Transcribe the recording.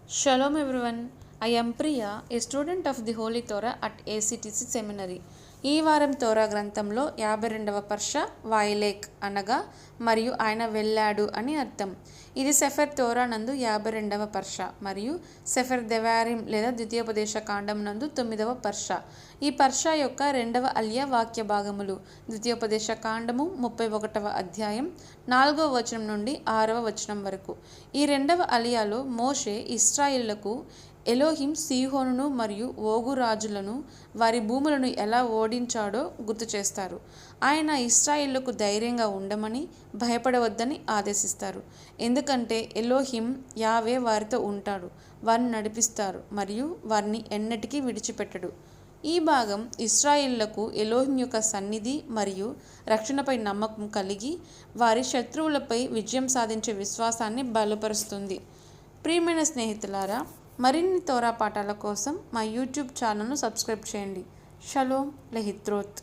Shalom everyone. I am Priya, a student of the Holy Torah at ACTC Seminary. ఈ వారం తోరా గ్రంథంలో 52వ పర్ష వాయిలేక్ అనగా మరియు ఆయన వెళ్ళాడు అని అర్థం. ఇది సెఫర్ తోరా నందు 52వ పర్ష మరియు సెఫర్ దెవారిం లేదా ద్వితీయోపదేశ కాండం నందు 9వ పర్ష. ఈ పర్ష యొక్క రెండవ అలియా వాక్య భాగములు ద్వితీయోపదేశ కాండము 31వ అధ్యాయం 4వ వచనం నుండి 6వ వచనం వరకు. ఈ రెండవ అలియాలో మోషే ఇశ్రాయేలులకు ఎలోహిం సీహోనును మరియు ఓగు రాజులను వారి భూములను ఎలా ఓడించాడో గుర్తు చేస్తారు. ఆయన ఇశ్రాయేలుకు ధైర్యంగా ఉండమని, భయపడవద్దని ఆదేశిస్తారు. ఎందుకంటే ఎలోహిం యావే వారితో ఉంటాడు, వారిని నడిపిస్తారు మరియు వారిని ఎన్నటికీ విడిచిపెట్టడు. ఈ భాగం ఇశ్రాయేలులకు ఎలోహిం యొక్క సన్నిధి మరియు రక్షణపై నమ్మకం కలిగి వారి శత్రువులపై విజయం సాధించే విశ్వాసాన్ని బలపరుస్తుంది. ప్రియమైన స్నేహితులారా, మరిన్ని తోరా పాఠాల కోసం మా యూట్యూబ్ ఛానల్ను సబ్స్క్రైబ్ చేయండి. షలోమ్ లెహిత్రోత్.